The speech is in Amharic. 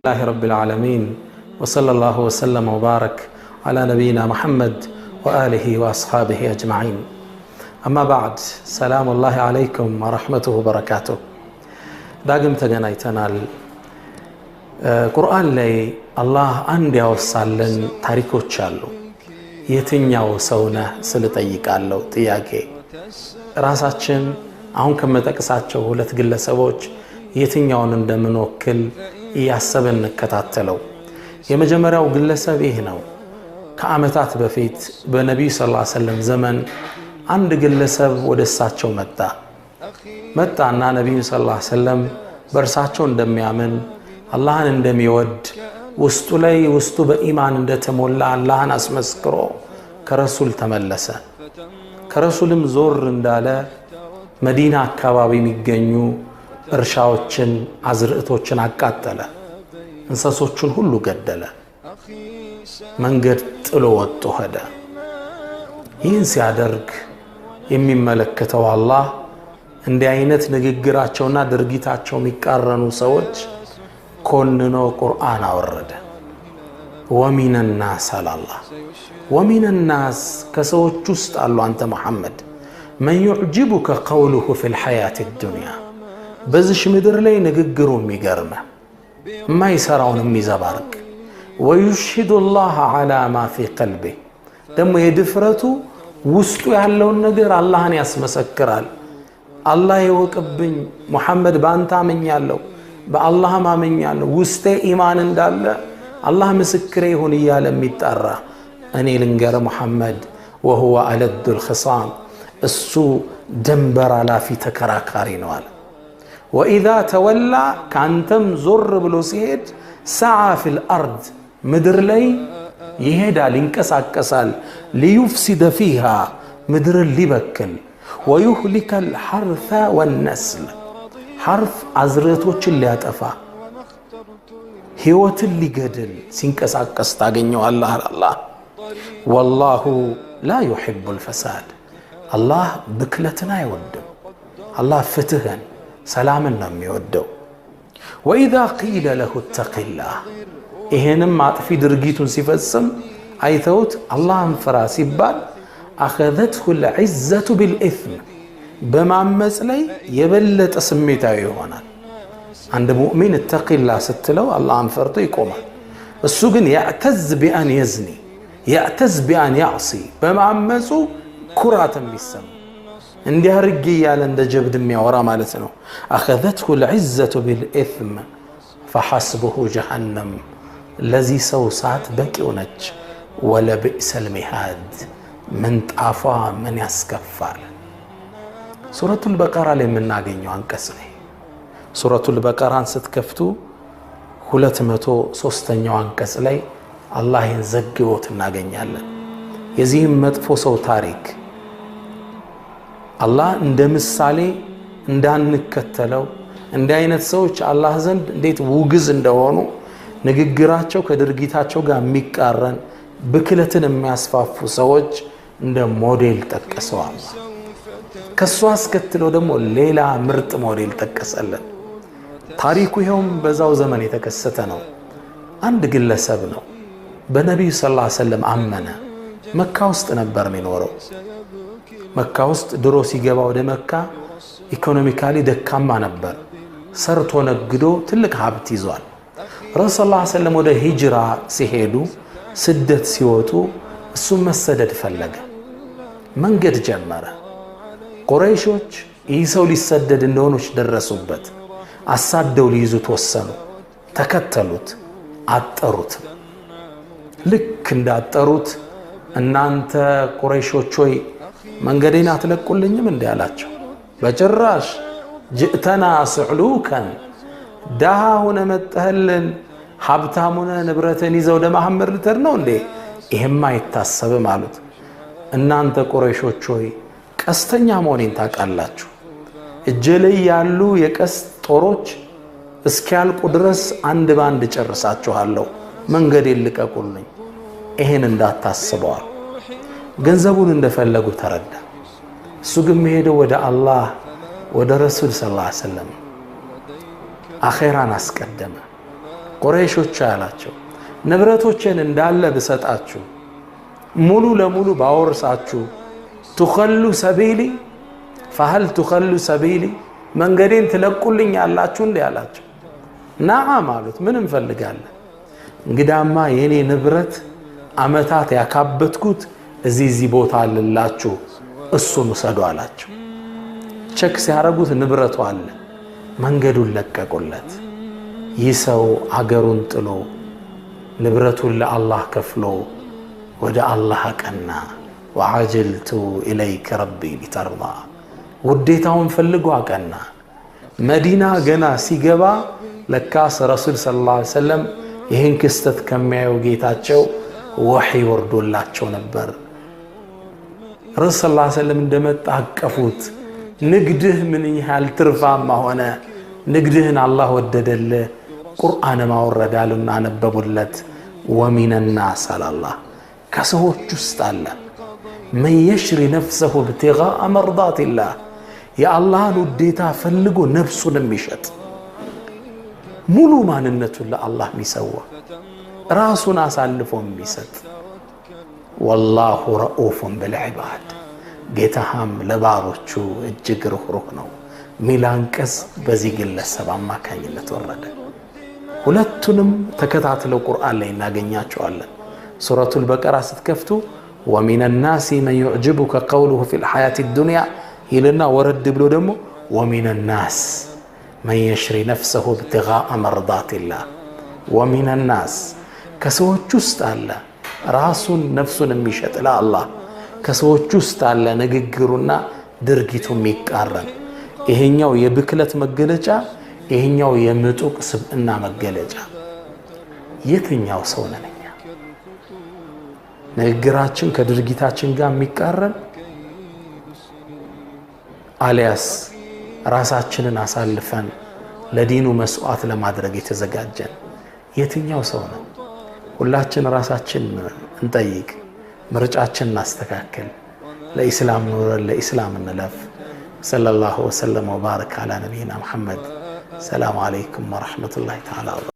لله رب العالمين وصلى الله وسلم وبارك على نبينا محمد وآله وأصحابه أجمعين أما بعد سلام الله عليكم ورحمته وبركاته داقم تغنيتنا القرآن لي الله عندي وصالن تاريكو تشالو يتنياو سونا سلطيق አለው ጥያቄ ራሳችን አሁን ከመጠቅሳቸው ሁለት ግለሰቦች የትኛውን እንደምንወክል ያሰበን እንከታተለው የመጀመሪያው ግለሰብ ይህ ነው ከአመታት በፊት በነብዩ ሰለላሁ ዐለይሂ ወሰለም ዘመን አንድ ግለሰብ ወደሳቸው መጣና ነብዩ ሰለላሁ ዐለይሂ ወሰለም በርሳቸው እንደሚያምን አላህን እንደሚወድ ውስጡ በኢማን እንደተሞላ አላህን አስመስክሮ ከረሱል ተመለሰ ከረሱልም ዞር እንዳለ መዲና አካባቢ የሚገኙ እርሻዎችን አዝርዕቶችን አቃጠለ እንስሶችን ሁሉ ገደለ መንገድ ጥሎ ወጥቶ ሄደ ይህን ሲያደርግ የሚመለከተው አላህ እንዲህ አይነት ንግግራቸውና ድርጊታቸው የሚቃረኑ ሰዎች ኮንኖ ቁርአን አወረደ ومن الناس الله ومن الناس كسوچ ውስጥ አሉ አንተ መሐመድ من يعجبك قوله في الحياة الدنيا በዚህ ምድር ላይ ንግግሩ የሚገርም የማይሰራውን የሚዘባርቅ ويشهد الله على ما في قلبه ደግሞ የድፍረቱ ውስጡ ያለውን ነገር አላህን ያስመሰክራል አላህ ይወቅብኝ መሐመድ ባንተ አመኛለሁ በአላህ ማመኛለሁ ውስጤ ኢማን እንዳለ አላህ ምስክሬ ይሁን ይያለ የሚጣራ እኔ ልንገር መሐመድ وهو ألد الخصام እሱ ደንበር አላፊ ተከራካሪ ነው አለ وإذا تولى ካንተም ዞር ብሎ ሲሄድ سعى في الأرض ምድር ላይ ይሄዳል ይንቀሳቀሳል ليفسد فيها ምድር ሊበክል ويهلك الحرث والنسل حرف አዝርዕቶችን ሊያጠፋ ህይወትን ሊገድል ሲንቀሳቀስ ታገኘው አላህ والله لا يحب الفساد الله ብክለትን አይወድም الله ፍትህን ሰላምን ነው የሚወደው وإذا قيل له اتق الله ይሄንም አጥፊ ድርጊቱን ሲፈጽም አይተውት አላህን ፍራ ሲባል أخذته العزة بالإثم በማመጽ ላይ የበለጠ ስሜታዊ ይሆናል عند مؤمن اتق الله ستلو الله انفرطو يقومال السو ግን يعتز بأن يزني يعتز بأن يعصي በማመጹ ኩራትም ይሰማ እንዲያርግ ያለ እንደ ጀብድ የሚያወራ ማለት ነው أخذته العزة بالإثم فحسبه جهنم الذي سو ساعت بكيو ነች ولبئس المهاد من طافا من ያስከፋል سورة البقرة ላይ የምናገኘው አንቀጽ ነው سورة البقرة ስትከፍቱ 203ኛው አንቀጽ ላይ አላህ ይዘግቦት እናገኛለን የዚህም መጥፎ ሰው ታሪክ አላህ እንደ ምሳሌ እንዳንከተለው እንደ አይነት ሰዎች አላህ ዘንድ እንዴት ውግዝ እንደሆኑ ንግግራቸው ከድርጊታቸው ጋር የሚቃረን ብክለትን የሚያስፋፉ ሰዎች እንደ ሞዴል ጠቀሰው አላህ ከሷ አስከትሎ ደግሞ ሌላ ምርጥ ሞዴል ጠቀሰለን ታሪኩ ይሄውም በዛው ዘመን የተከሰተ ነው አንድ ግለሰብ ነው በነብዩ ሰለላሁ ዐለይሂ ወሰለም አመነ መካ ውስጥ ነበር የሚኖረው መካ ውስጥ ድሮ ሲገባ ወደ መካ ኢኮኖሚካሊ ደካማ ነበር ሰርቶ ነግዶ ትልቅ ሀብት ይዟል ረሱል ሰለላሁ ዐለይሂ ወሰለም ወደ ሂጅራ ሲሄዱ ስደት ሲወጡ እሱ መሰደድ ፈለገ መንገድ ጀመረ ቁረይሾች ይህ ሰው ሊሰደድ እንደሆነች ደረሱበት አሳደው ሊይዙት ወሰኑ ተከተሉት አጠሩት ልክ እንዳጠሩት እናንተ ቁረይሾች ሆይ መንገዴን አትለቁልኝም እንዴ አላቸው በጭራሽ ጅእተና ስዕሉከን ዳሃ ሆነ መጣህልን ሀብታም ሆነ ንብረትን ይዘው ወደ መሐመድ ልትር ነው እንዴ ይሄማ አይታሰብም አሉት እናንተ ቁረይሾች ሆይ ቀስተኛ መሆኔን ታውቃላችሁ እጄ ላይ ያሉ የቀስት ጦሮች እስኪያልቁ ድረስ አንድ ባንድ ጨርሳችኋለሁ መንገዴን ልቀቁልኝ ይሄን እንዳታስበዋል ገንዘቡን እንደፈለጉ ተረዳ እሱ ግን ሄደው ወደ አላህ ወደ ረሱል ሰለላሁ ዐለይሂ ወሰለም አኺራን አስቀደመ ቁረይሾች አላቸው ንብረቶችን እንዳለ ብሰጣችሁ ሙሉ ለሙሉ ባወርሳችሁ ትኸሉ ሰቢሊ فهل تخلو سبيلي መንገዴን ትለቁልኛላችሁ እንዴ አላቸው ነዓም አሉት ምን እንፈልጋለን እንግዳማ የኔ ንብረት አመታት ያካበትኩት እዚህ ቦታ አለላችሁ እሱን ወሰዱ አላቸው ቸክ ሲያረጉት ንብረቱ አለ መንገዱን ለቀቁለት ይሰው አገሩን ጥሎ ንብረቱን ለአላህ ከፍሎ ወደ አላህ ቀና وعجلت إليك ربي لترضى ውዴታውን ፈልጎ አቀና መዲና ገና ሲገባ ለካስ ረሱል ሰለላሁ ዐለይሂ ወሰለም ይህን ክስተት ከሚያዩ ጌታቸው ወህይ ወርዶላቸው ነበር ረሱል ሰለላሁ ዐለይሂ ወሰለም እንደመጣ አቀፉት ንግድህ ምን ያህል ትርፋማ ሆነ ንግድህን አላህ ወደደልህ ቁርአን ማወረዳሉና አነበቡለት ومن الناس الله ከሰዎች ውስጥ አለ من يشري نفسه ابتغاء مرضات الله يا الله وديتا فلغو نفسه የሚሸጥ ሙሉ ማንነቱን ለአላህ የሚሰዋ ራሱን አሳልፎ የሚሰጥ والله رؤوف بالعباد ጌታህም ለባሮቹ እጅግ ሩህሩህ ነው ሚላንቀስ በዚህ ግለሰብ አማካኝነት ወረደ ሁለቱንም ተከታትለው ቁርአን ላይ እናገኛቸዋለን ሱረቱል በቀራ ስትከፍቱ ومن الناس من يعجبك قوله في الحياة الدنيا إلنا ورد بلو دمو ومن الناس من يشري نفسه ابتغاء مرضات الله ومن الناس كسوت جست الله راسون نفسون مشت لا الله كسوت جست الله نجيجرنا درجتهم ميكارن إهنياو يبكلت مجلجا إهنياو يمتوك سبنا مجلجا يتنياو سونا ንግግራችን ከድርጊታችን ጋር የሚቃረን አሊያስ ራሳችንን አሳልፈን ለዲኑ መስዋዕት ለማድረግ የተዘጋጀን የትኛው ሰው ነው ሁላችን ራሳችን እንጠይቅ ምርጫችንን እናስተካክል ለኢስላም ኑረን ለኢስላም እንለፍ ሰለላሁ ዐለይሂ ወሰለም ወባረከ አላ ነብይና መሐመድ ሰላም አለይኩም ወራህመቱላሂ ተዓላ